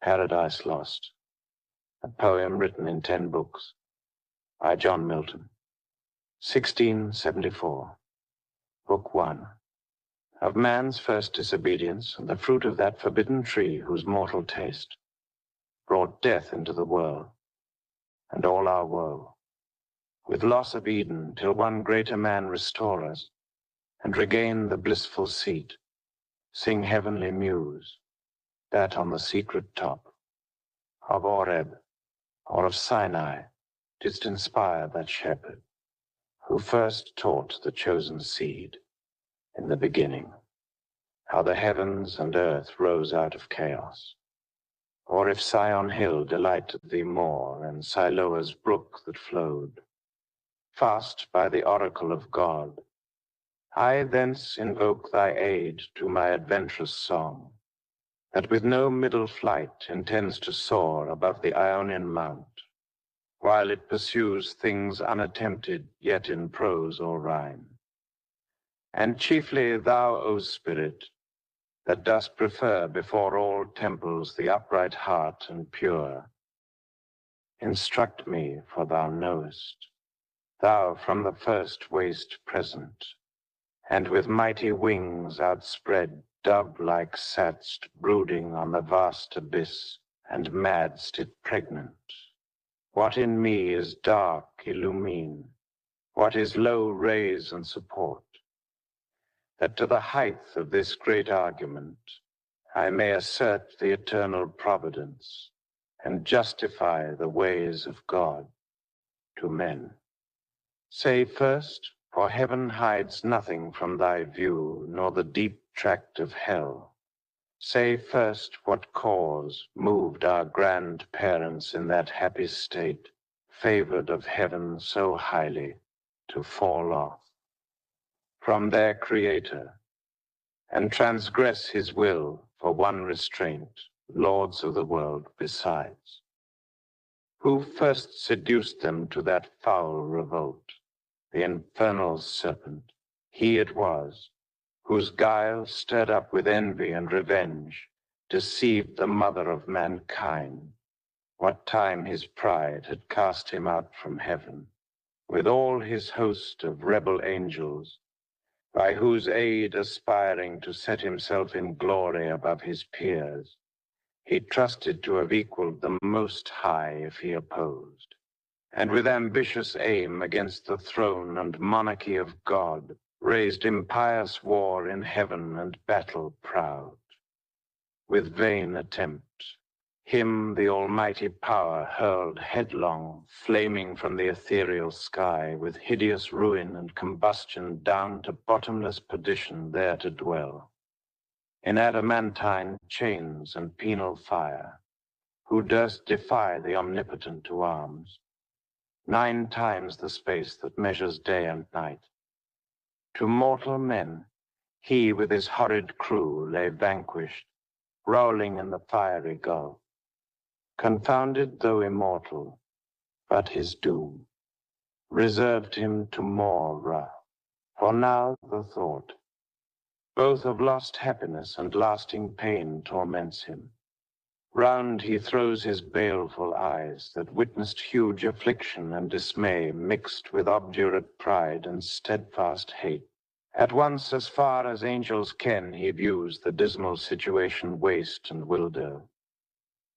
Paradise Lost, a poem written in 10 books by John Milton. 1674. Book 1. Of man's first disobedience, and the fruit of that forbidden tree whose mortal taste brought death into the world, and all our woe. With loss of Eden, till one greater man restore us, and regain the blissful seat, sing heavenly muse, that on the secret top of Oreb, or of Sinai, didst inspire that shepherd, who first taught the chosen seed, in the beginning, how the heavens and earth rose out of chaos. Or if Sion hill delighted thee more, and Siloa's brook that flowed, fast by the oracle of God, I thence invoke thy aid to my adventurous song, that with no middle flight intends to soar above the Ionian mount, while it pursues things unattempted, yet in prose or rhyme. And chiefly thou, O Spirit, that dost prefer before all temples the upright heart and pure, instruct me, for thou knowest, thou from the first wast present, and with mighty wings outspread, dove-like satst brooding on the vast abyss, and madst it pregnant. What in me is dark, illumine, what is low, raise and support, that to the height of this great argument I may assert the eternal providence, and justify the ways of God to men. Say first, for heaven hides nothing from thy view, nor the deep tract of hell. Say first, what cause moved our grand parents in that happy state, favored of heaven so highly, to fall off from their Creator, and transgress his will for one restraint, lords of the world besides? Who first seduced them to that foul revolt? The infernal serpent, he it was, whose guile, stirred up with envy and revenge, deceived the mother of mankind, what time his pride had cast him out from heaven, with all his host of rebel angels, by whose aid aspiring to set himself in glory above his peers, he trusted to have equaled the Most High if he opposed, and with ambitious aim against the throne and monarchy of God, raised impious war in heaven and battle proud. With vain attempt, him the almighty power hurled headlong, flaming from the ethereal sky, with hideous ruin and combustion down to bottomless perdition there to dwell, in adamantine chains and penal fire, who durst defy the omnipotent to arms, 9 times the space that measures day and night. To mortal men, he with his horrid crew lay vanquished, rolling in the fiery gulf, confounded though immortal, but his doom reserved him to more wrath. For now the thought, both of lost happiness and lasting pain, torments him. Round he throws his baleful eyes, that witnessed huge affliction and dismay, mixed with obdurate pride and steadfast hate. At once, as far as angels ken, he views the dismal situation waste and wilder,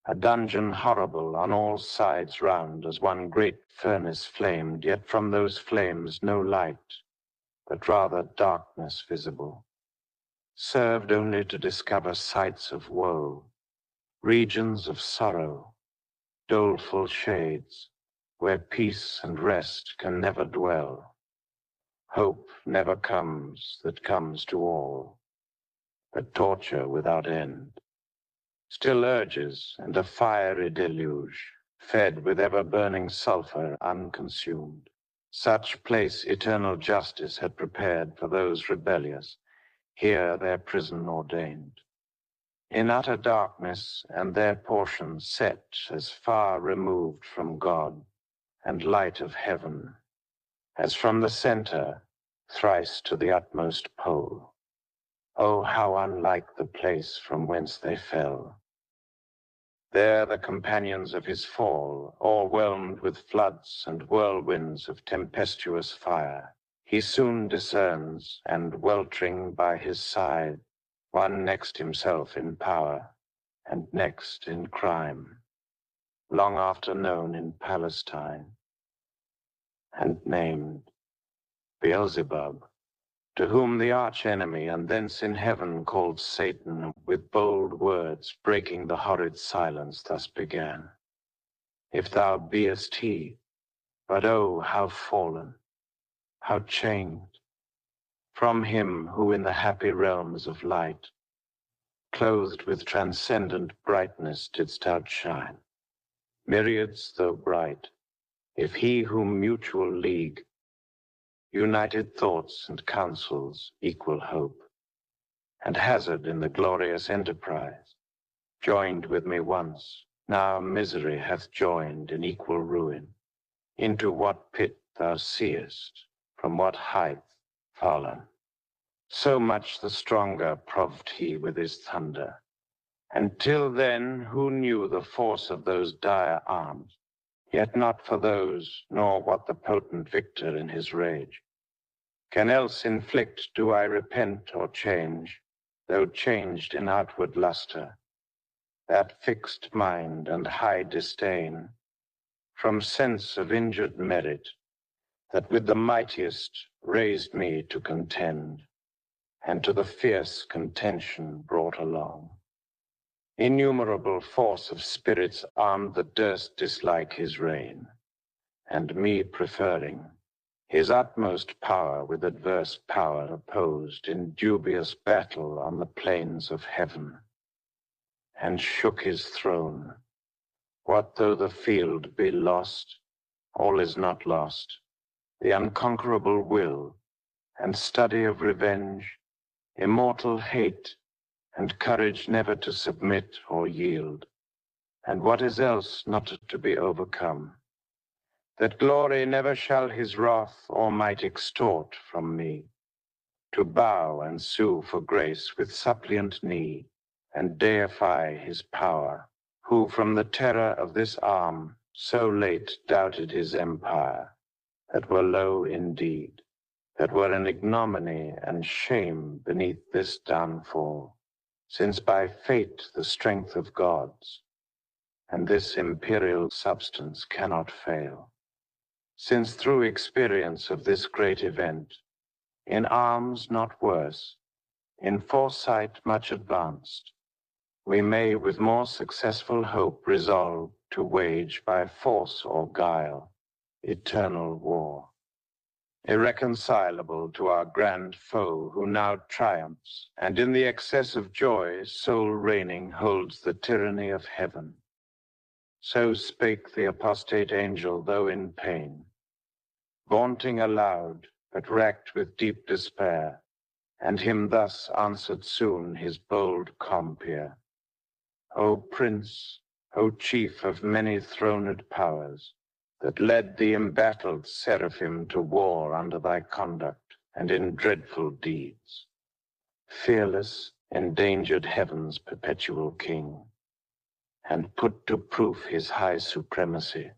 a dungeon horrible on all sides round, as one great furnace flamed, yet from those flames no light, but rather darkness visible, served only to discover sights of woe, regions of sorrow, doleful shades, where peace and rest can never dwell. Hope never comes that comes to all, but torture without end still urges, and a fiery deluge, fed with ever-burning sulfur unconsumed. Such place eternal justice had prepared for those rebellious, here their prison ordained. In utter darkness, and their portion set as far removed from God and light of heaven, as from the center thrice to the utmost pole. Oh, how unlike the place from whence they fell! There the companions of his fall, o'erwhelmed with floods and whirlwinds of tempestuous fire, he soon discerns, and weltering by his side, one next himself in power, and next in crime, long after known in Palestine, and named Beelzebub, to whom the archenemy and thence in heaven called Satan, with bold words breaking the horrid silence, thus began: If thou beest he, but oh, how fallen, how changed, from him who in the happy realms of light, clothed with transcendent brightness, didst outshine, myriads though bright, if he whom mutual league, united thoughts and counsels, equal hope, and hazard in the glorious enterprise, joined with me once, now misery hath joined in equal ruin, into what pit thou seest, from what height fallen. So much the stronger proved he with his thunder, and till then who knew the force of those dire arms, yet not for those, nor what the potent victor in his rage can else inflict, do I repent or change, though changed in outward luster, that fixed mind and high disdain, from sense of injured merit, that with the mightiest raised me to contend, and to the fierce contention brought along. Innumerable force of spirits armed that durst dislike his reign, and me preferring, his utmost power with adverse power opposed in dubious battle on the plains of heaven, and shook his throne. What though the field be lost? All is not lost. The unconquerable will, and study of revenge, immortal hate, and courage never to submit or yield, and what is else not to be overcome, that glory never shall his wrath or might extort from me, to bow and sue for grace with suppliant knee, and deify his power, who from the terror of this arm so late doubted his empire, that were low indeed, that were an ignominy and shame beneath this downfall, since by fate the strength of gods, and this imperial substance cannot fail. Since through experience of this great event, in arms not worse, in foresight much advanced, we may with more successful hope resolve to wage by force or guile eternal war, irreconcilable to our grand foe who now triumphs, and in the excess of joy, sole reigning, holds the tyranny of heaven. So spake the apostate angel, though in pain, vaunting aloud, but racked with deep despair, and him thus answered soon his bold compeer: O Prince, O Chief of many throned powers, that led the embattled seraphim to war under thy conduct and in dreadful deeds, fearless, endangered heaven's perpetual king, and put to proof his high supremacy,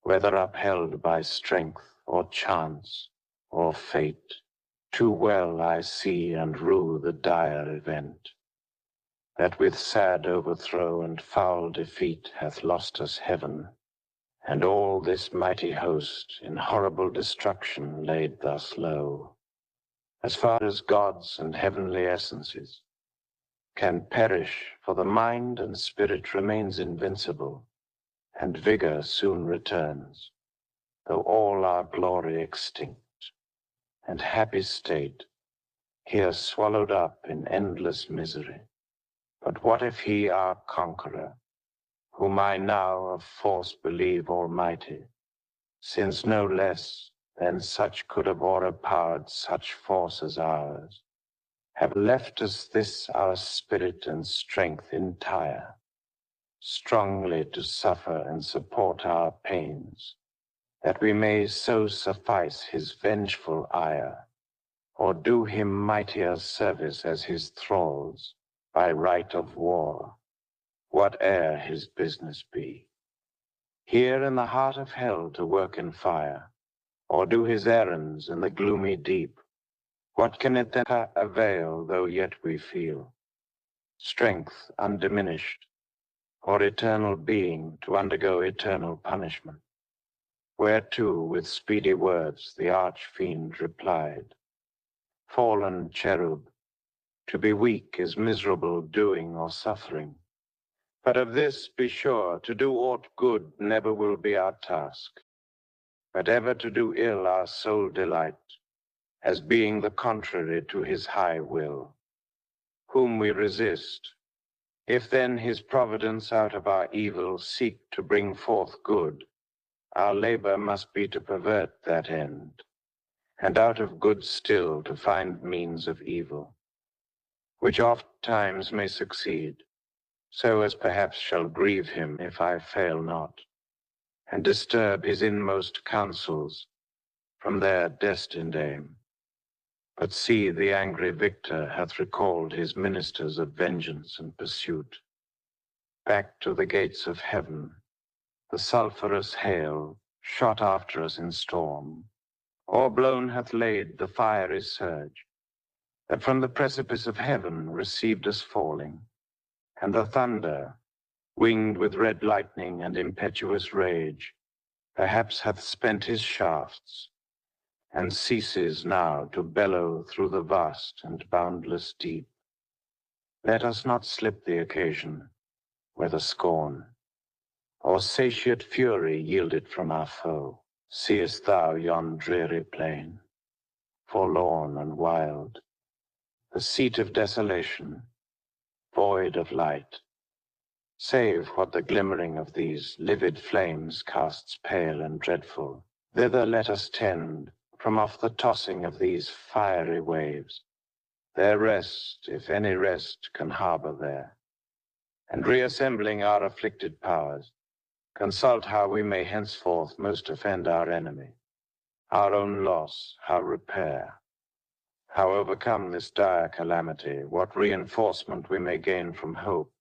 whether upheld by strength or chance or fate. Too well I see and rue the dire event, that with sad overthrow and foul defeat hath lost us heaven, and all this mighty host in horrible destruction laid thus low, as far as gods and heavenly essences can perish, for the mind and spirit remains invincible, and vigor soon returns, though all our glory extinct, and happy state here swallowed up in endless misery. But what if he, our conqueror, whom I now of force believe almighty, since no less than such could have o'erpowered such force as ours, have left us this our spirit and strength entire, strongly to suffer and support our pains, that we may so suffice his vengeful ire, or do him mightier service as his thralls by right of war, whate'er his business be. Here in the heart of hell to work in fire, or do his errands in the gloomy deep, what can it then avail, though yet we feel strength undiminished, or eternal being to undergo eternal punishment? Whereto with speedy words the arch-fiend replied, fallen cherub, to be weak is miserable doing or suffering. But of this be sure, to do aught good never will be our task, but ever to do ill our sole delight, as being the contrary to his high will, whom we resist. If then his providence out of our evil seek to bring forth good, our labor must be to pervert that end, and out of good still to find means of evil, which oft times may succeed, so as perhaps shall grieve him if I fail not, and disturb his inmost counsels from their destined aim. But see, the angry victor hath recalled his ministers of vengeance and pursuit. Back to the gates of heaven, the sulphurous hail shot after us in storm, o'erblown hath laid the fiery surge, that from the precipice of heaven received us falling, and the thunder, winged with red lightning and impetuous rage, perhaps hath spent his shafts, and ceases now to bellow through the vast and boundless deep. Let us not slip the occasion, whether scorn or satiate fury yielded from our foe. Seest thou yon dreary plain, forlorn and wild, the seat of desolation, void of light, save what the glimmering of these livid flames casts pale and dreadful? Thither let us tend, from off the tossing of these fiery waves, their rest, if any rest can harbor there, and reassembling our afflicted powers, consult how we may henceforth most offend our enemy, our own loss, how repair, how overcome this dire calamity, what reinforcement we may gain from hope,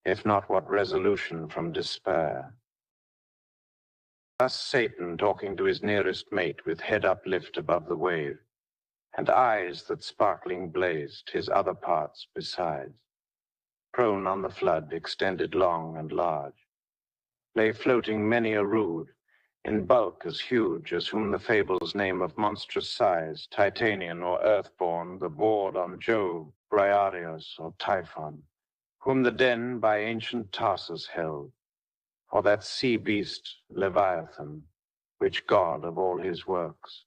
if not what resolution from despair. Thus Satan talking to his nearest mate with head uplift above the wave, and eyes that sparkling blazed his other parts besides, prone on the flood extended long and large, lay floating many a rood, in bulk as huge as whom the fables name of monstrous size, Titanian or earthborn, the board on Jove, Briareus or Typhon, whom the den by ancient Tarsus held, or that sea beast Leviathan, which God of all his works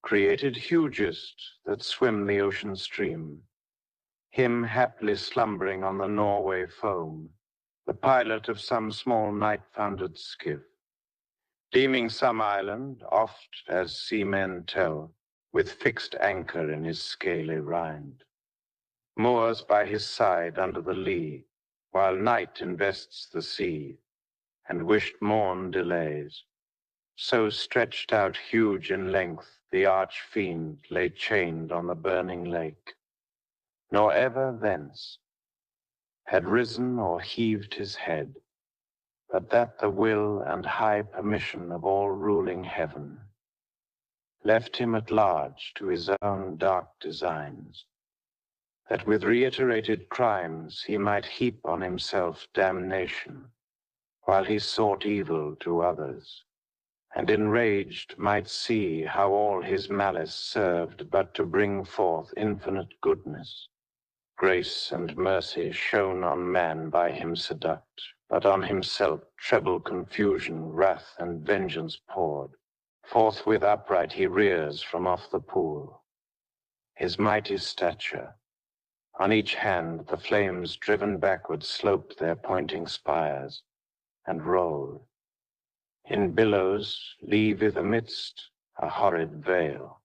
created hugest that swim the ocean stream, him haply slumbering on the Norway foam, the pilot of some small night-founded skiff, deeming some island, oft as seamen tell, with fixed anchor in his scaly rind, moors by his side under the lee, while night invests the sea, and wished morn delays. So stretched out huge in length, the arch-fiend lay chained on the burning lake, nor ever thence had risen or heaved his head, but that the will and high permission of all ruling heaven left him at large to his own dark designs, that with reiterated crimes he might heap on himself damnation, while he sought evil to others, and enraged might see how all his malice served but to bring forth infinite goodness. Grace and mercy shone on man by him seduct, but on himself treble confusion, wrath, and vengeance poured. Forthwith upright he rears from off the pool, his mighty stature. On each hand the flames driven backward sloped their pointing spires, and rolled. In billows leaveth amidst a horrid veil.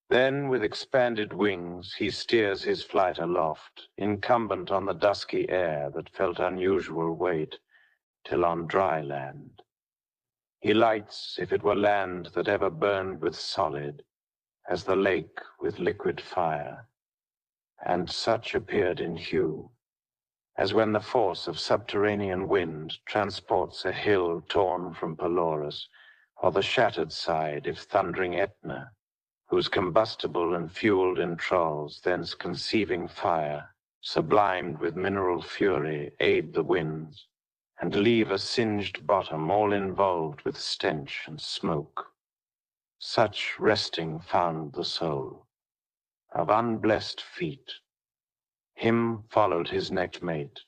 Then with expanded wings he steers his flight aloft, incumbent on the dusky air that felt unusual weight, till on dry land he lights, if it were land that ever burned with solid, as the lake with liquid fire, and such appeared in hue, as when the force of subterranean wind transports a hill torn from Pelorus, or the shattered side of thundering Etna, whose combustible and fueled entrails, thence conceiving fire, sublimed with mineral fury, aid the winds, and leave a singed bottom all involved with stench and smoke. Such resting found the soul of unblessed feet. Him followed his next mate,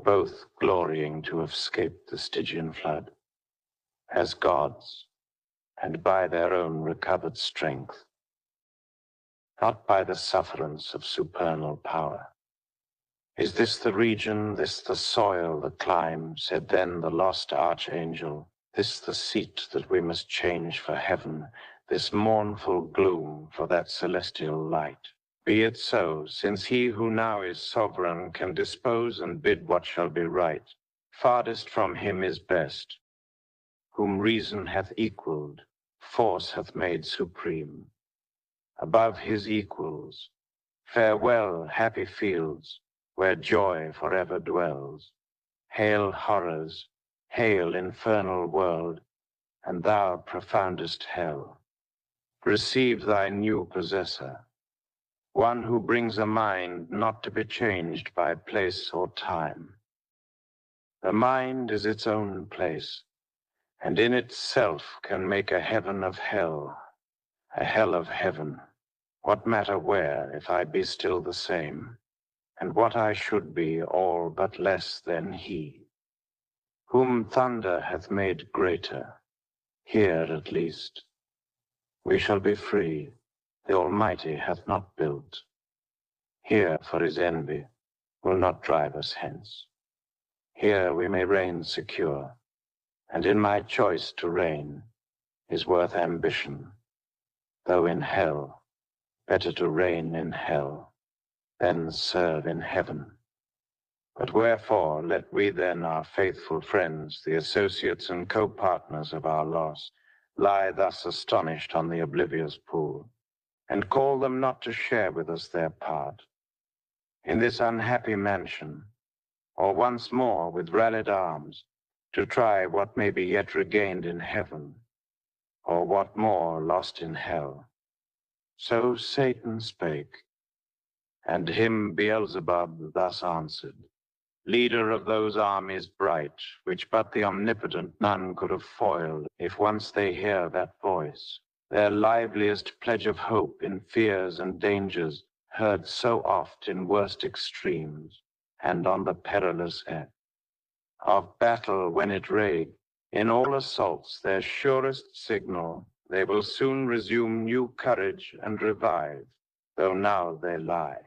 both glorying to have escaped the Stygian flood, as gods, and by their own recovered strength, not by the sufferance of supernal power. Is this the region, this the soil, the clime, said then the lost archangel, this the seat that we must change for heaven, this mournful gloom for that celestial light? Be it so, since he who now is sovereign can dispose and bid what shall be right. Farthest from him is best, whom reason hath equaled, force hath made supreme. Above his equals, farewell, happy fields, where joy forever dwells. Hail horrors, hail infernal world, and thou profoundest hell. Receive thy new possessor, one who brings a mind not to be changed by place or time. The mind is its own place, and in itself can make a heaven of hell, a hell of heaven. What matter where, if I be still the same, and what I should be all but less than he, whom thunder hath made greater, here at least. We shall be free, the Almighty hath not built. Here, for his envy, will not drive us hence. Here we may reign secure, and in my choice to reign is worth ambition, though in hell, better to reign in hell than serve in heaven. But wherefore let we then, our faithful friends, the associates and co-partners of our loss, lie thus astonished on the oblivious pool, and call them not to share with us their part in this unhappy mansion, or once more with rallied arms to try what may be yet regained in heaven, or what more lost in hell. So Satan spake, and him Beelzebub thus answered, leader of those armies bright, which but the omnipotent none could have foiled, if once they hear that voice, their liveliest pledge of hope in fears and dangers, heard so oft in worst extremes, and on the perilous ebb of battle when it raged, in all assaults their surest signal, they will soon resume new courage and revive, though now they lie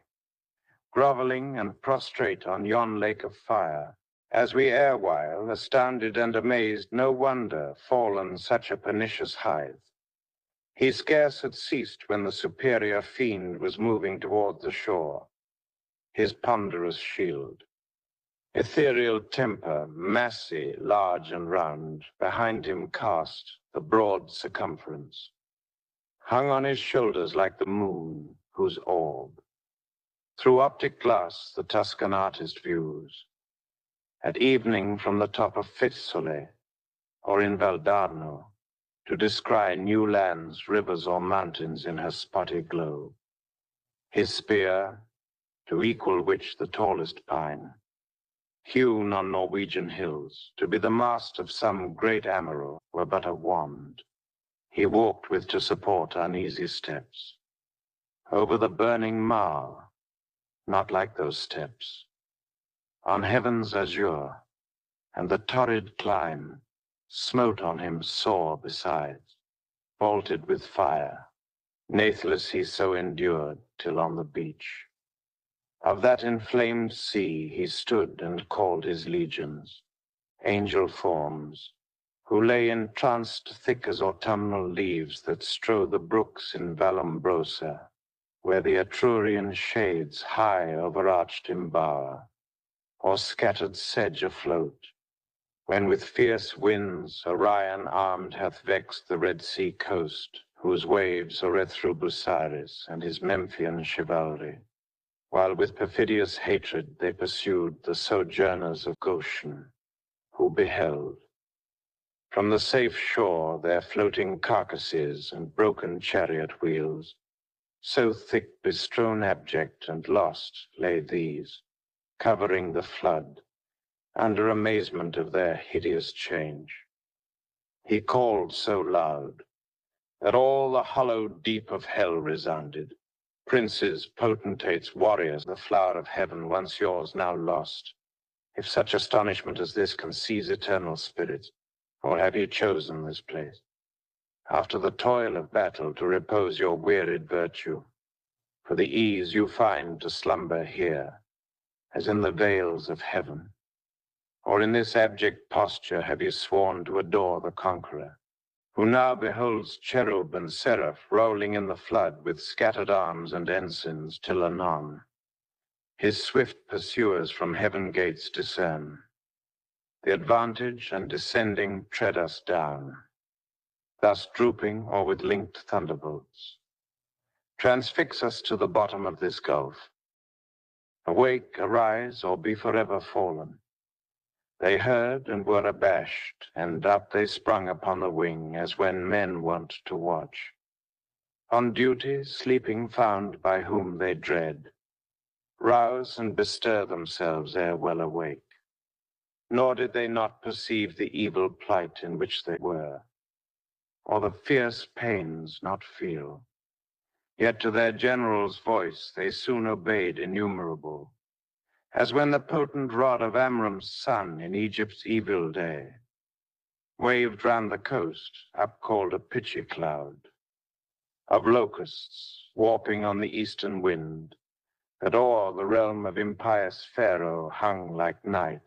groveling and prostrate on yon lake of fire, as we erewhile, astounded and amazed, no wonder, fallen such a pernicious height. He scarce had ceased when the superior fiend was moving toward the shore, his ponderous shield, ethereal temper, massy, large and round, behind him cast the broad circumference, hung on his shoulders like the moon, whose orb through optic glass the Tuscan artist views, at evening from the top of Fiesole, or in Valdarno, to descry new lands, rivers, or mountains in her spotty glow. His spear, to equal which the tallest pine, hewn on Norwegian hills, to be the mast of some great admiral, were but a wand he walked with to support uneasy steps. Over the burning Marl, not like those steps, on heaven's azure, and the torrid clime smote on him sore besides, vaulted with fire, natheless he so endured, till on the beach of that inflamed sea he stood and called his legions, angel forms, who lay entranced thick as autumnal leaves that strow the brooks in Vallombrosa, where the Etrurian shades high overarched embower, or scattered sedge afloat, when with fierce winds Orion armed hath vexed the Red Sea coast, whose waves are through Busiris and his Memphian chivalry. while with perfidious hatred they pursued the sojourners of Goshen, who beheld from the safe shore their floating carcasses and broken chariot wheels. So thick, bestrown, abject, and lost lay these, covering the flood, under amazement of their hideous change. He called so loud that all the hollow deep of hell resounded. Princes, potentates, warriors, the flower of heaven, once yours, now lost. If such astonishment as this can seize eternal spirits, or have you chosen this place, after the toil of battle, to repose your wearied virtue, for the ease you find to slumber here, as in the vales of heaven? Or in this abject posture have you sworn to adore the conqueror, who now beholds cherub and seraph rolling in the flood with scattered arms and ensigns till anon his swift pursuers from heaven gates discern the advantage, and descending tread us down, thus drooping or with linked thunderbolts transfix us to the bottom of this gulf. Awake, arise, or be forever fallen. They heard and were abashed, and up they sprung upon the wing, as when men wont to watch. On duty, sleeping found by whom they dread, rouse and bestir themselves ere well awake. Nor did they not perceive the evil plight in which they were, or the fierce pains not feel. Yet to their general's voice they soon obeyed innumerable, as when the potent rod of Amram's son in Egypt's evil day waved round the coast, upcalled a pitchy cloud of locusts warping on the eastern wind, that o'er the realm of impious Pharaoh hung like night,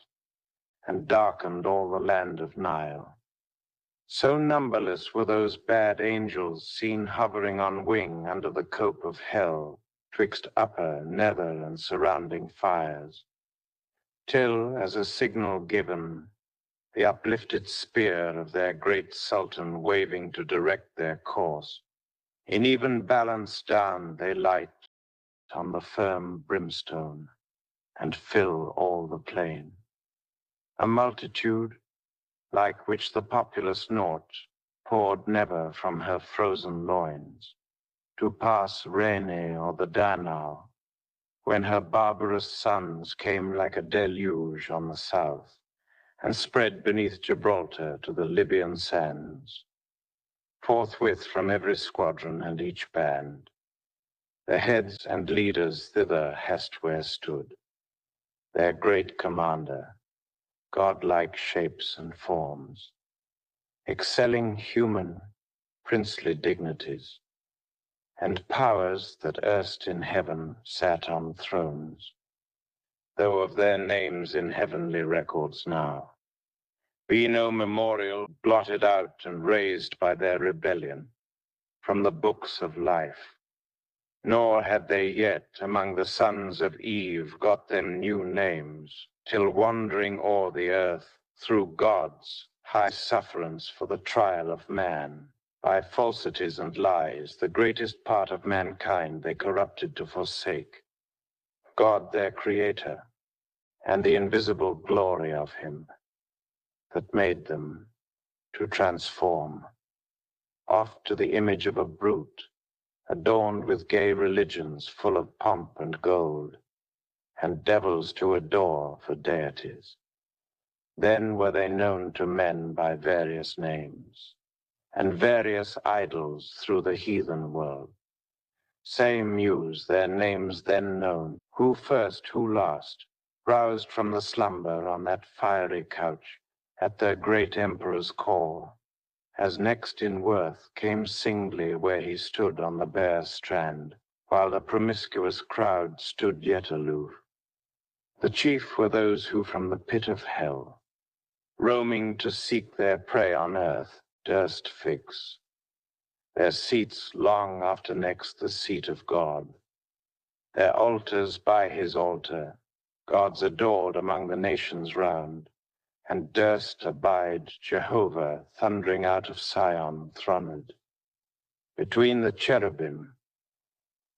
and darkened all the land of Nile. So numberless were those bad angels seen hovering on wing under the cope of hell, twixt upper, nether, and surrounding fires, till, as a signal given, the uplifted spear of their great sultan waving to direct their course, in even balance down they light on the firm brimstone, and fill all the plain. A multitude, like which the populous Naught poured never from her frozen loins, to pass Rene or the Danau, when her barbarous sons came like a deluge on the south, and spread beneath Gibraltar to the Libyan sands. Forthwith from every squadron and each band, their heads and leaders thither hastware stood, their great commander, godlike shapes and forms, excelling human, princely dignities, and powers that erst in heaven sat on thrones, though of their names in heavenly records now be no memorial, blotted out and razed by their rebellion from the books of life. Nor had they yet among the sons of Eve got them new names, till wandering o'er the earth through God's high sufferance for the trial of man, by falsities and lies the greatest part of mankind they corrupted to forsake, God their Creator, and the invisible glory of him that made them to transform, oft to the image of a brute, adorned with gay religions full of pomp and gold, and devils to adore for deities. Then were they known to men by various names, and various idols through the heathen world. Same muse their names then known, who first, who last, roused from the slumber on that fiery couch, at their great emperor's call, as next in worth came singly where he stood on the bare strand, while the promiscuous crowd stood yet aloof. The chief were those who from the pit of hell, roaming to seek their prey on earth, durst fix their seats long after next the seat of God, their altars by his altar, gods adored among the nations round, and durst abide Jehovah thundering out of Sion throned, between the cherubim,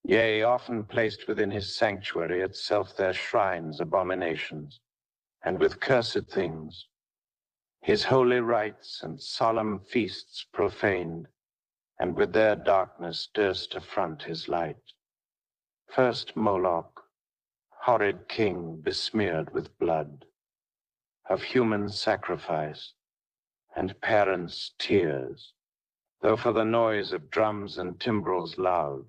Yea, often placed within his sanctuary itself their shrines abominations, and with cursed things, his holy rites and solemn feasts profaned, and with their darkness durst affront his light. First Moloch, horrid king besmeared with blood, of human sacrifice, and parents' tears, though for the noise of drums and timbrels loud,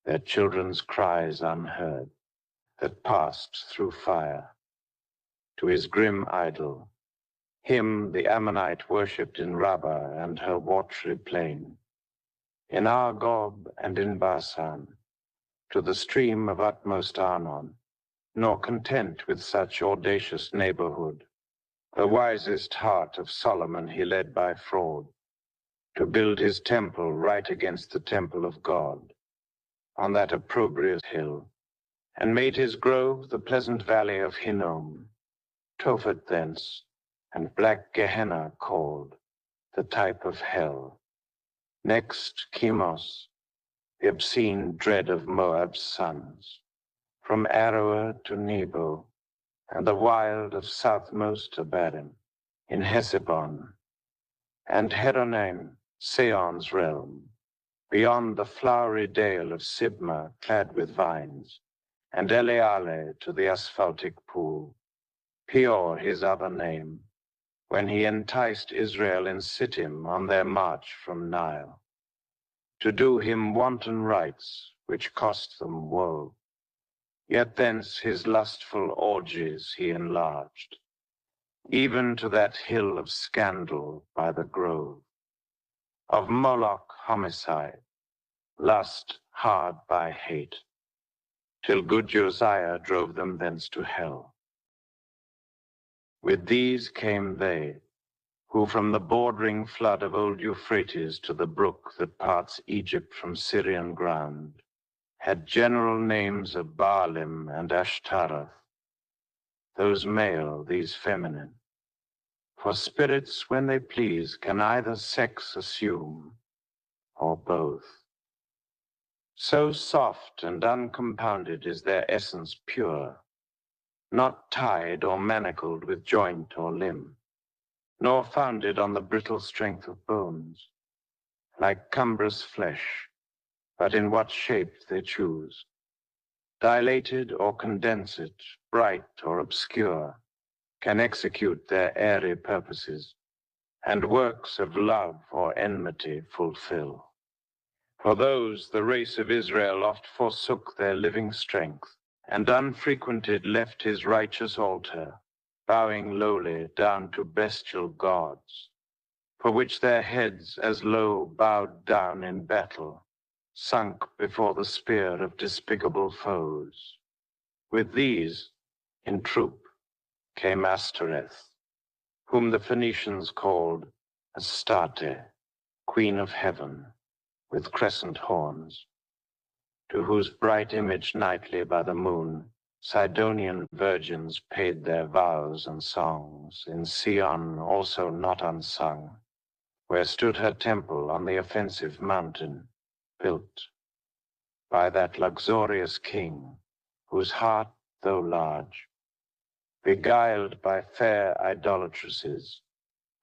their children's cries unheard, that passed through fire. To his grim idol, him the Ammonite worshipped in Rabbah and her watery plain, in Argob and in Basan, to the stream of utmost Arnon, nor content with such audacious neighborhood, the wisest heart of Solomon he led by fraud, to build his temple right against the temple of God, on that opprobrious hill, and made his grove the pleasant valley of Hinnom, Tophet thence, and black Gehenna called, the type of hell. Next Chemos, the obscene dread of Moab's sons, from Aroer to Nebo, and the wild of southmost Abarim, in Hesebon, and Heronaim, Seon's realm, beyond the flowery dale of Sibma clad with vines, and Eleale to the asphaltic pool, Peor his other name, when he enticed Israel in Sittim on their march from Nile, to do him wanton rites which cost them woe. Yet thence his lustful orgies he enlarged, even to that hill of scandal by the grove, of Moloch homicide, lust hard by hate, till good Josiah drove them thence to hell. With these came they, who from the bordering flood of old Euphrates to the brook that parts Egypt from Syrian ground, had general names of Baalim and Ashtaroth, those male, these feminine. For spirits, when they please, can either sex assume, or both. So soft and uncompounded is their essence pure, not tied or manacled with joint or limb, nor founded on the brittle strength of bones, like cumbrous flesh, but in what shape they choose, dilated or condensate, bright or obscure, can execute their airy purposes, and works of love or enmity fulfill. For those the race of Israel oft forsook their living strength, and unfrequented left his righteous altar, bowing lowly down to bestial gods, for which their heads as low bowed down in battle, sunk before the spear of despicable foes. With these, in troop, came Ashtoreth, whom the Phoenicians called Astarte, Queen of Heaven, with crescent horns, to whose bright image nightly by the moon Sidonian virgins paid their vows and songs, in Sion also not unsung, where stood her temple on the offensive mountain, built by that luxurious king, whose heart, though large, beguiled by fair idolatresses,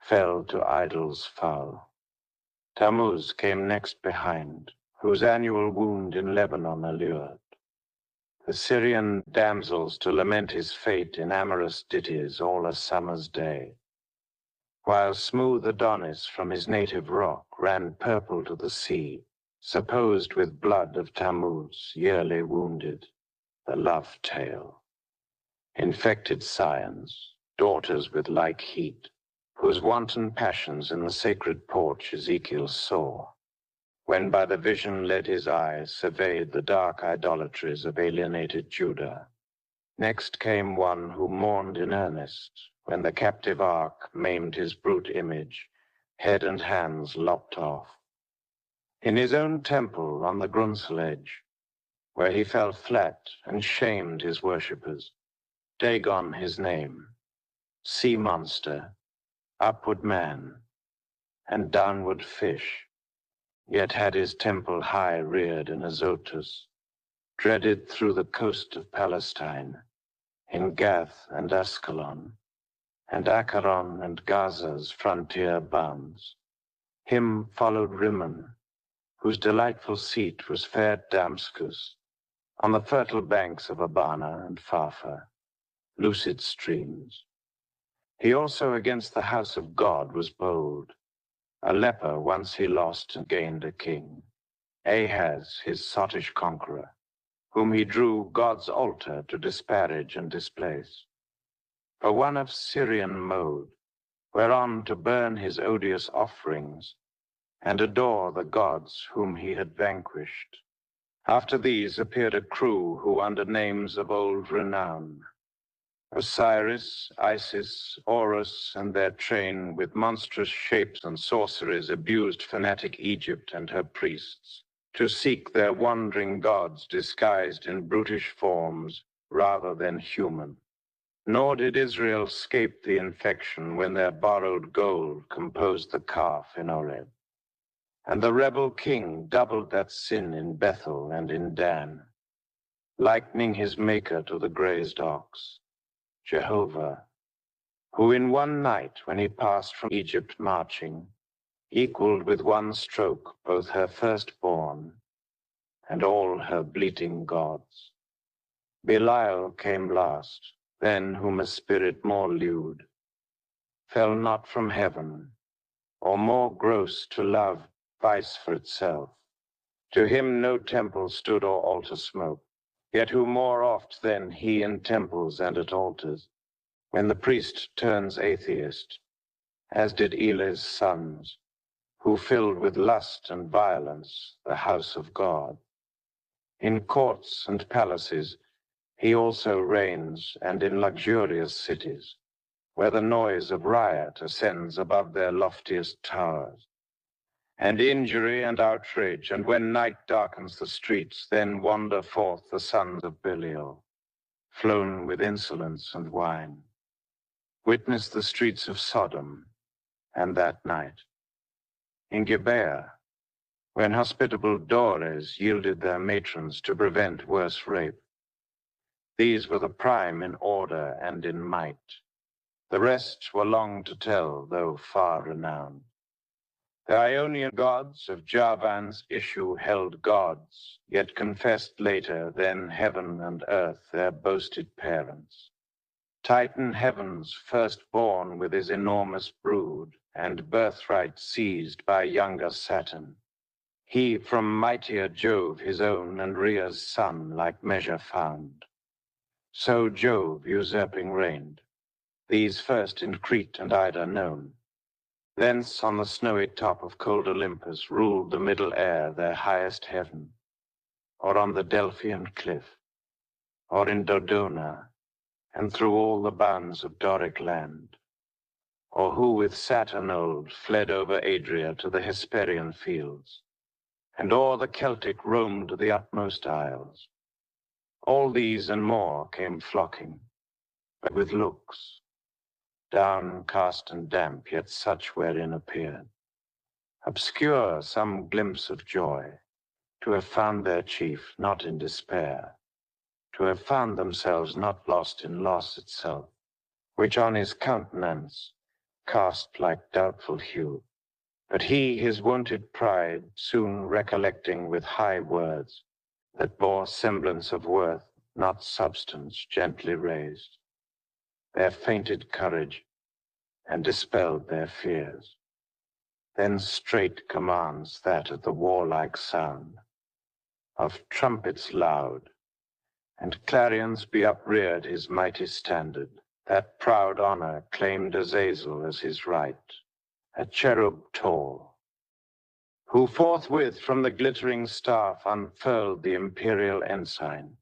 fell to idols foul. Tammuz came next behind, whose annual wound in Lebanon allured the Syrian damsels to lament his fate in amorous ditties all a summer's day, while smooth Adonis from his native rock ran purple to the sea, supposed with blood of Tammuz yearly wounded, the love tale. Infected scions, daughters with like heat, whose wanton passions in the sacred porch Ezekiel saw, when by the vision led his eyes surveyed the dark idolatries of alienated Judah. Next came one who mourned in earnest, when the captive ark maimed his brute image, head and hands lopped off. In his own temple on the Grunsel edge, where he fell flat and shamed his worshippers, Dagon his name, sea monster, upward man, and downward fish, yet had his temple high reared in Azotus, dreaded through the coast of Palestine, in Gath and Ascalon, and Acharon and Gaza's frontier bounds. Him followed Rimmon, whose delightful seat was fair Damascus, on the fertile banks of Abana and Pharpar, lucid streams. He also against the house of God was bold. A leper once he lost and gained a king, Ahaz, his sottish conqueror, whom he drew God's altar to disparage and displace. For one of Syrian mode, whereon to burn his odious offerings, and adore the gods whom he had vanquished. After these appeared a crew who under names of old renown, Osiris, Isis, Horus, and their train with monstrous shapes and sorceries abused fanatic Egypt and her priests, to seek their wandering gods disguised in brutish forms rather than human. Nor did Israel escape the infection when their borrowed gold composed the calf in Oreb. And the rebel king doubled that sin in Bethel and in Dan, likening his maker to the grazed ox, Jehovah, who in one night when he passed from Egypt marching, equaled with one stroke both her firstborn and all her bleating gods. Belial came last, then whom a spirit more lewd, fell not from heaven, or more gross to love vice for itself. To him no temple stood or altar smoke, yet who more oft than he in temples and at altars, when the priest turns atheist, as did Eli's sons, who filled with lust and violence the house of God. In courts and palaces he also reigns, and in luxurious cities, where the noise of riot ascends above their loftiest towers. And injury and outrage, and when night darkens the streets, then wander forth the sons of Belial, flown with insolence and wine. Witness the streets of Sodom, and that night. In Gibeah, when hospitable Dores yielded their matrons to prevent worse rape. These were the prime in order and in might. The rest were long to tell, though far renowned. The Ionian gods of Javan's issue held gods, yet confessed later than heaven and earth their boasted parents. Titan Heaven's firstborn with his enormous brood, and birthright seized by younger Saturn. He from mightier Jove his own and Rhea's son like measure found. So Jove usurping reigned, these first in Crete and Ida known. Thence on the snowy top of cold Olympus ruled the middle air their highest heaven, or on the Delphian cliff, or in Dodona, and through all the bounds of Doric land, or who with Saturn old fled over Adria to the Hesperian fields, and o'er the Celtic roamed the utmost isles. All these and more came flocking, but with looks, downcast and damp, yet such wherein appeared obscure some glimpse of joy, to have found their chief not in despair, to have found themselves not lost in loss itself, which on his countenance cast like doubtful hue. But he his wonted pride soon recollecting with high words, that bore semblance of worth, not substance, gently raised their fainted courage, and dispelled their fears. Then straight commands that at the warlike sound of trumpets loud, and clarions be upreared his mighty standard, that proud honor claimed Azazel as his right, a cherub tall, who forthwith from the glittering staff unfurled the imperial ensign,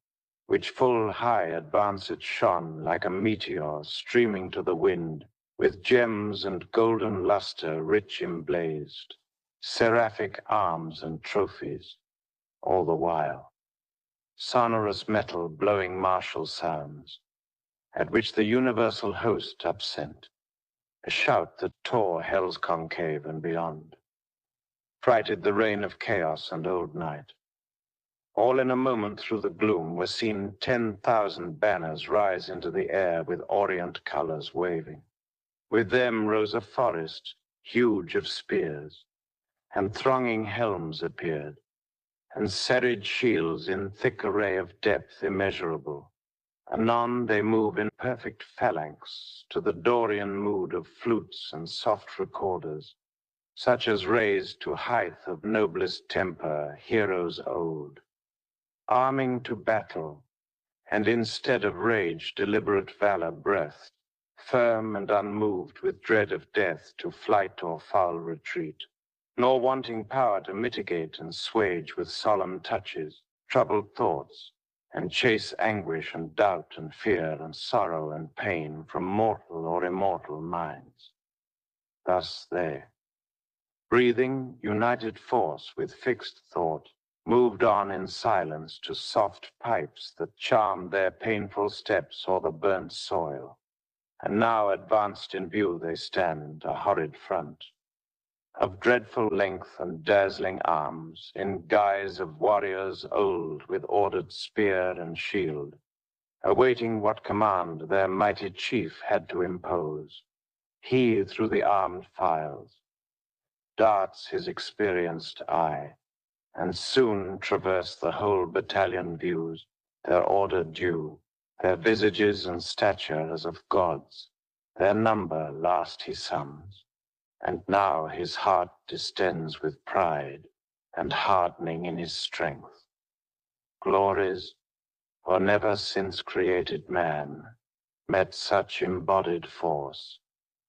which full high advanced shone like a meteor streaming to the wind, with gems and golden luster rich emblazed, seraphic arms and trophies, all the while. Sonorous metal blowing martial sounds, at which the universal host upsent, a shout that tore hell's concave and beyond, frighted the reign of chaos and old night. All in a moment through the gloom were seen 10,000 banners rise into the air with orient colors waving. With them rose a forest, huge of spears, and thronging helms appeared, and serried shields in thick array of depth immeasurable. Anon they move in perfect phalanx to the Dorian mood of flutes and soft recorders, such as raised to height of noblest temper heroes old, arming to battle, and instead of rage deliberate valor breathed, firm and unmoved with dread of death to flight or foul retreat, nor wanting power to mitigate and swage with solemn touches troubled thoughts, and chase anguish and doubt and fear and sorrow and pain from mortal or immortal minds. Thus they, breathing united force with fixed thought, moved on in silence to soft pipes that charmed their painful steps o'er the burnt soil. And now advanced in view they stand, a horrid front, of dreadful length and dazzling arms, in guise of warriors old with ordered spear and shield, awaiting what command their mighty chief had to impose. He through the armed files darts his experienced eye, and soon traverse the whole battalion views, their order due, their visages and stature as of gods, their number last he sums, and now his heart distends with pride, and hardening in his strength. Glories, for never since created man met such embodied force,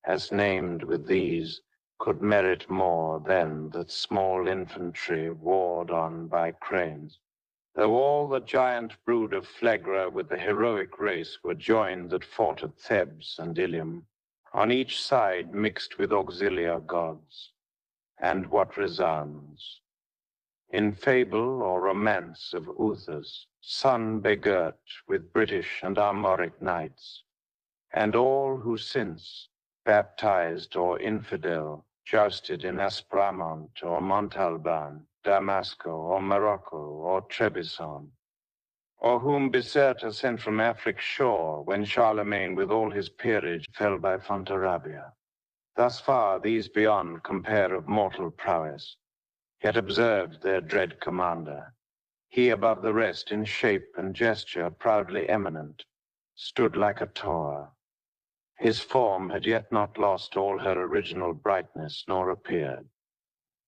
as named with these could merit more than that small infantry warred on by cranes. Though all the giant brood of Phlegra with the heroic race were joined that fought at Thebes and Ilium, on each side mixed with auxiliar gods. And what resounds? In fable or romance of Uthas, sun begirt with British and Armoric knights, and all who since, baptized or infidel, jousted in Aspremont or Montalban, Damasco or Morocco or Trebizond, or whom Biserta sent from Afric's shore when Charlemagne with all his peerage fell by Fontarabia. Thus far these beyond compare of mortal prowess, yet observed their dread commander. He above the rest in shape and gesture proudly eminent, stood like a tower. His form had yet not lost all her original brightness, nor appeared,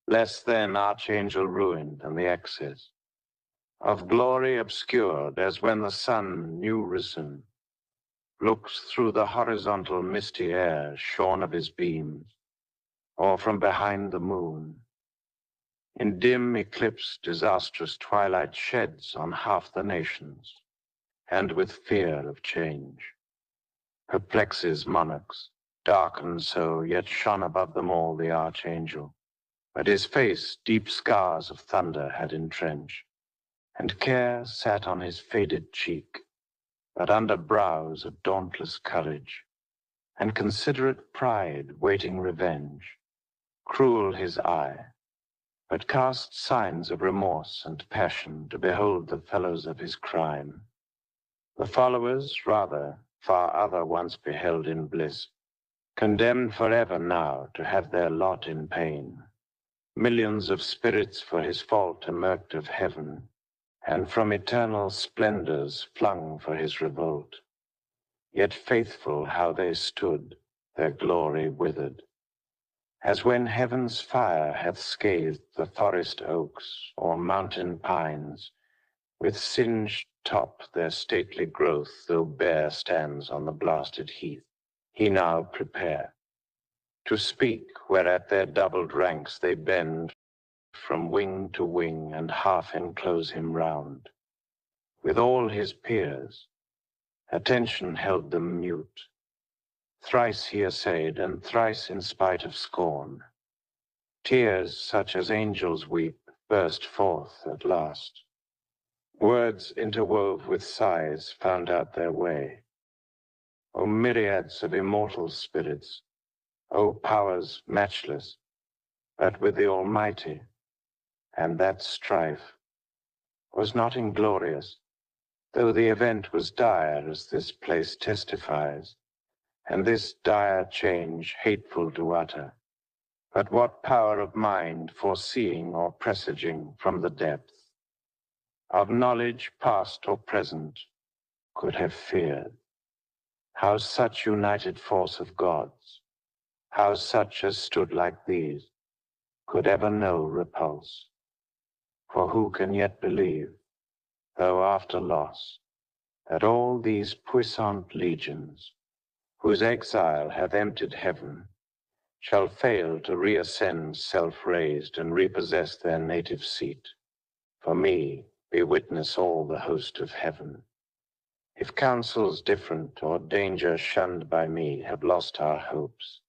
less than archangel ruined and the excess of glory obscured, as when the sun, new risen, looks through the horizontal misty air shorn of his beams, or from behind the moon, in dim eclipse disastrous twilight sheds on half the nations, and with fear of change perplexes monarchs, darkened so, yet shone above them all the archangel. But his face deep scars of thunder had entrenched, and care sat on his faded cheek, but under brows of dauntless courage, and considerate pride waiting revenge. Cruel his eye, but cast signs of remorse and passion to behold the fellows of his crime. The followers, rather, far other once beheld in bliss, condemned forever now to have their lot in pain. Millions of spirits for his fault emerged of heaven, and from eternal splendors flung for his revolt. Yet faithful how they stood, their glory withered, as when heaven's fire hath scathed the forest oaks or mountain pines, with singed top their stately growth, though bare, stands on the blasted heath. He now prepare to speak, whereat their doubled ranks they bend from wing to wing, and half enclose him round. With all his peers, attention held them mute. Thrice he essayed, and thrice in spite of scorn. Tears such as angels weep burst forth at last. Words interwove with sighs found out their way. O myriads of immortal spirits, O powers matchless, but with the Almighty, and that strife was not inglorious, though the event was dire, as this place testifies, and this dire change hateful to utter. But what power of mind, foreseeing or presaging from the depth of knowledge past or present, could have feared? How such united force of gods, how such as stood like these, could ever know repulse? For who can yet believe, though after loss, that all these puissant legions, whose exile hath emptied heaven, shall fail to reascend self-raised and repossess their native seat? For me, be witness all the host of heaven. If counsels different or danger shunned by me have lost our hopes,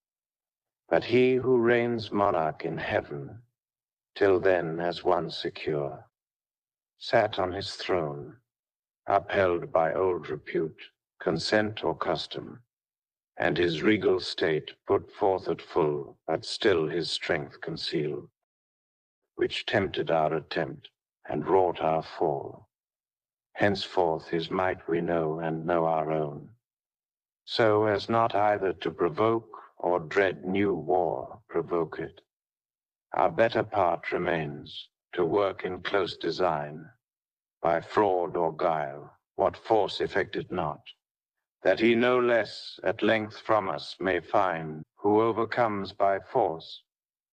but he who reigns monarch in heaven, till then as one secure, sat on his throne, upheld by old repute, consent or custom, and his regal state put forth at full, but still his strength concealed, which tempted our attempt and wrought our fall. Henceforth his might we know and know our own, so as not either to provoke or dread new war provoke it. Our better part remains to work in close design, by fraud or guile, what force effected not, that he no less at length from us may find, who overcomes by force,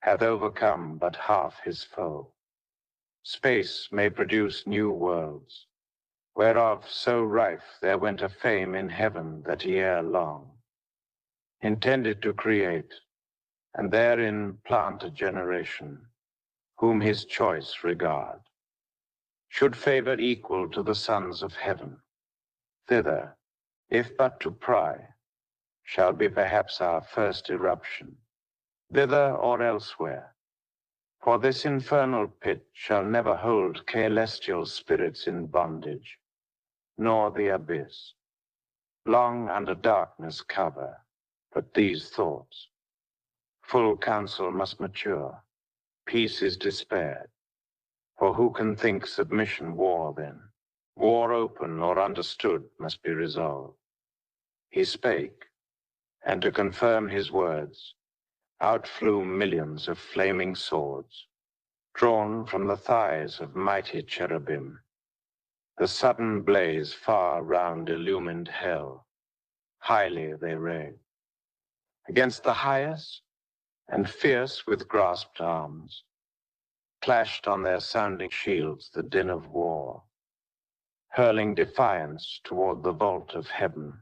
hath overcome but half his foe. Space may produce new worlds, whereof so rife there went a fame in heaven that he ere long intended to create, and therein plant a generation, whom his choice regard should favor equal to the sons of heaven. Thither, if but to pry, shall be perhaps our first eruption, thither or elsewhere. For this infernal pit shall never hold celestial spirits in bondage, nor the abyss, long under darkness cover, but these thoughts. Full counsel must mature, peace is despaired, for who can think submission war then? War open or understood must be resolved. He spake, and to confirm his words, out flew millions of flaming swords, drawn from the thighs of mighty cherubim. The sudden blaze far round illumined hell, highly they raged. Against the highest, and fierce with grasped arms, clashed on their sounding shields the din of war, hurling defiance toward the vault of heaven.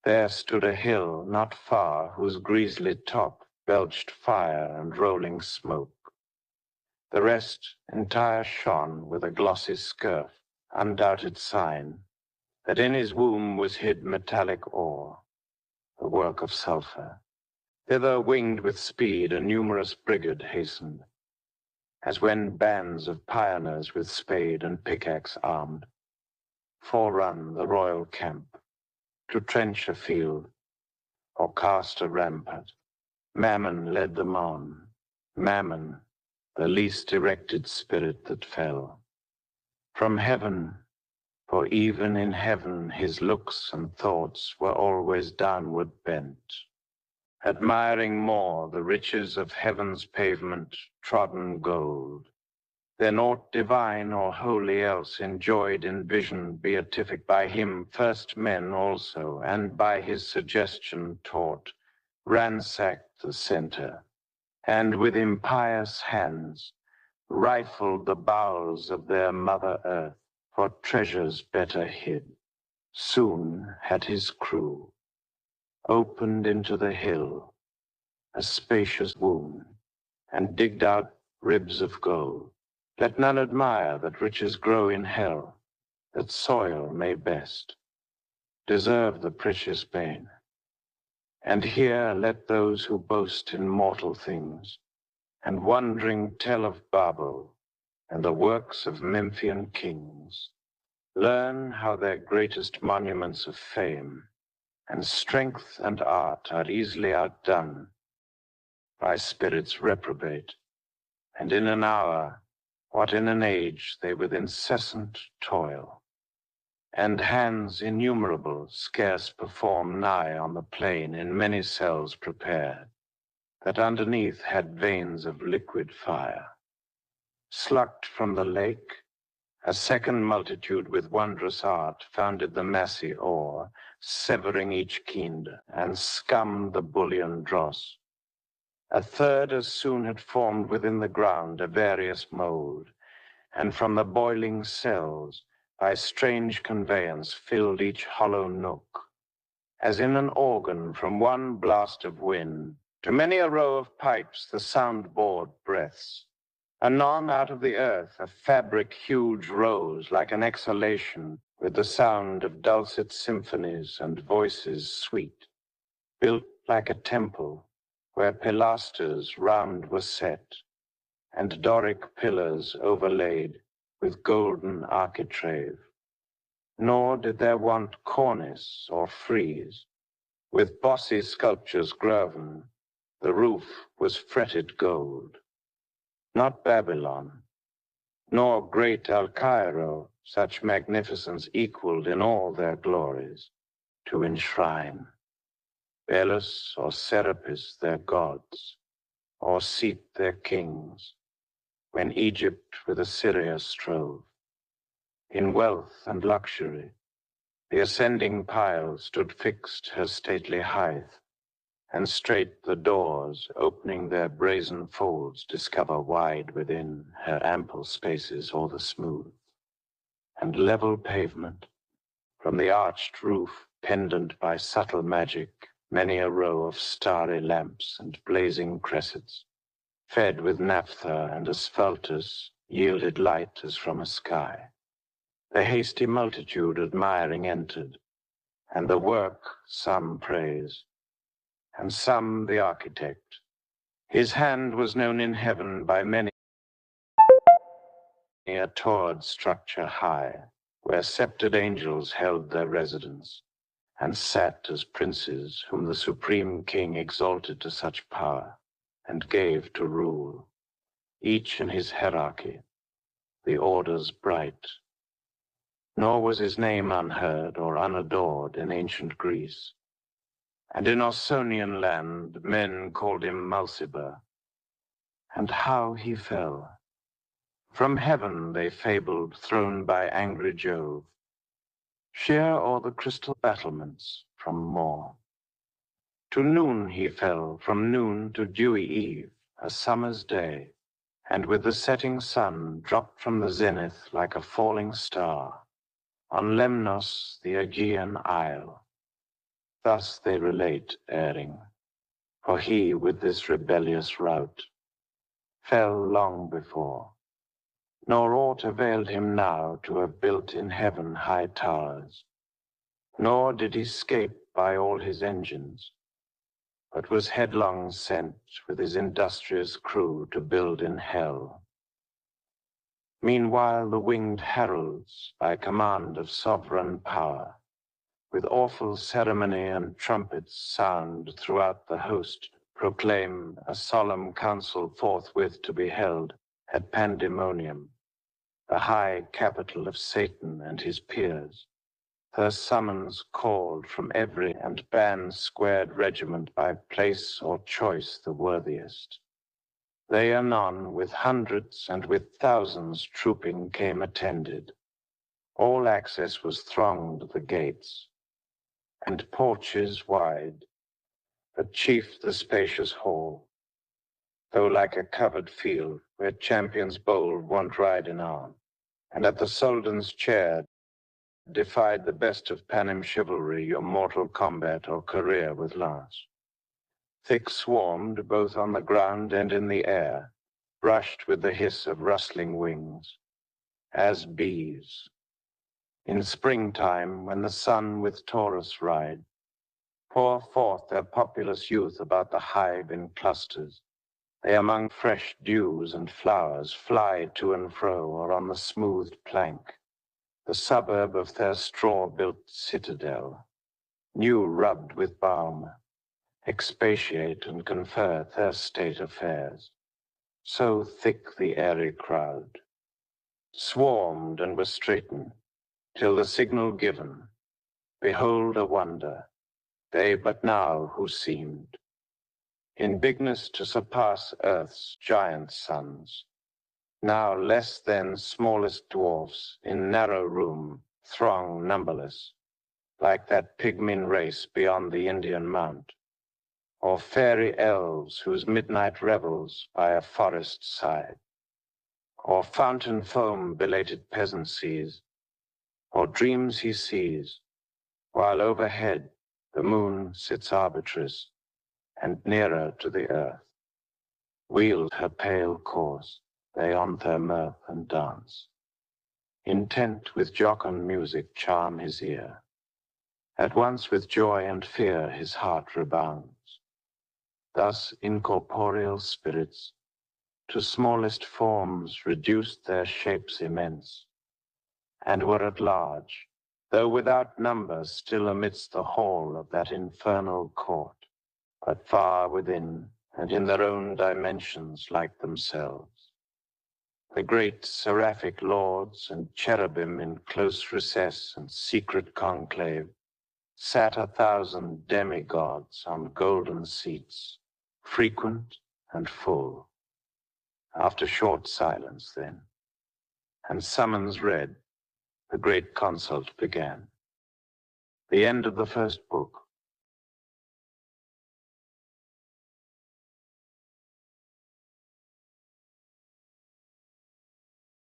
There stood a hill not far, whose grisly top belched fire and rolling smoke. The rest entire shone with a glossy scurf, undoubted sign that in his womb was hid metallic ore, the work of sulphur. Thither, winged with speed, a numerous brigade hastened, as when bands of pioneers with spade and pickaxe armed forerun the royal camp, to trench a field or cast a rampart. Mammon led them on, Mammon, the least erected spirit that fell from heaven, for even in heaven his looks and thoughts were always downward bent, admiring more the riches of heaven's pavement, trodden gold, than aught divine or holy else enjoyed in vision beatific by him. First men also, and by his suggestion taught, ransacked the center, and with impious hands rifled the bowels of their mother earth for treasures better hid. Soon had his crew opened into the hill a spacious wound, and digged out ribs of gold. Let none admire that riches grow in hell, that soil may best deserve the precious bane. And here let those who boast in mortal things, and wondering tell of Babel and the works of Memphian kings, learn how their greatest monuments of fame and strength and art are easily outdone by spirits reprobate, and in an hour What in an age they with incessant toil, and hands innumerable scarce perform nigh on the plain in many cells prepared, that underneath had veins of liquid fire. Slucked from the lake, a second multitude with wondrous art founded the massy ore, severing each kinder, and scummed the bullion dross. A third as soon had formed within the ground a various mold, and from the boiling cells by strange conveyance filled each hollow nook, as in an organ from one blast of wind to many a row of pipes the sound bored breaths. Anon out of the earth a fabric huge rose like an exhalation, with the sound of dulcet symphonies and voices sweet, built like a temple, where pilasters round were set, and Doric pillars overlaid with golden architrave. Nor did there want cornice or frieze. With bossy sculptures graven, the roof was fretted gold. Not Babylon, nor great El Cairo, such magnificence equaled in all their glories, to enshrine Belus or Serapis their gods, or seat their kings, when Egypt with Assyria strove. In wealth and luxury, the ascending pile stood fixed her stately height, and straight the doors, opening their brazen folds, discover wide within her ample spaces all the smooth and level pavement, from the arched roof pendant by subtle magic many a row of starry lamps and blazing cressets, fed with naphtha and asphaltus, yielded light as from a sky. The hasty multitude admiring entered, and the work some praise, and some the architect. His hand was known in heaven by many a toward structure high, where sceptred angels held their residence, and sat as princes whom the supreme king exalted to such power, and gave to rule, each in his hierarchy, the orders bright. Nor was his name unheard or unadored in ancient Greece, and in Ausonian land men called him Mulciber. And how he fell! From heaven they fabled, thrown by angry Jove, sheer o'er the crystal battlements from morn. To noon he fell, from noon to dewy eve, a summer's day, and with the setting sun dropped from the zenith like a falling star, on Lemnos, the Aegean isle. Thus they relate, erring, for he with this rebellious rout fell long before, nor aught availed him now to have built in heaven high towers, nor did he scape by all his engines, but was headlong sent with his industrious crew to build in hell. Meanwhile the winged heralds, by command of sovereign power, with awful ceremony and trumpets sound throughout the host, proclaim a solemn council forthwith to be held at Pandemonium, the high capital of Satan and his peers, her summons called from every and band-squared regiment by place or choice the worthiest. They anon with hundreds and with thousands trooping came attended. All access was thronged at the gates, and porches wide, but chief the spacious hall, though like a covered field where champions bold wont ride in arm, and at the Soldan's chair defied the best of Panem chivalry your mortal combat or career with lance. Thick swarmed both on the ground and in the air, brushed with the hiss of rustling wings, as bees. In springtime, when the sun with Taurus ride, pour forth their populous youth about the hive in clusters. They among fresh dews and flowers fly to and fro, or on the smoothed plank, the suburb of their straw-built citadel, new rubbed with balm, expatiate and confer their state affairs. So thick the airy crowd, swarmed and were straitened, till the signal given, behold a wonder, they but now who seemed in bigness to surpass earth's giant sons, now less than smallest dwarfs in narrow room throng numberless, like that pygmy race beyond the Indian mount, or fairy elves whose midnight revels by a forest side, or fountain foam belated peasant sees, or dreams he sees, while overhead the moon sits arbitress, and nearer to the earth, wheeled her pale course, they on their mirth and dance, intent with jocund music charm his ear. At once with joy and fear his heart rebounds. Thus incorporeal spirits to smallest forms reduced their shapes immense, and were at large, though without number still amidst the hall of that infernal court, but far within and in their own dimensions like themselves. The great seraphic lords and cherubim in close recess and secret conclave sat 1,000 demigods on golden seats, frequent and full. After short silence then, and summons read, the great consult began. The end of the first book,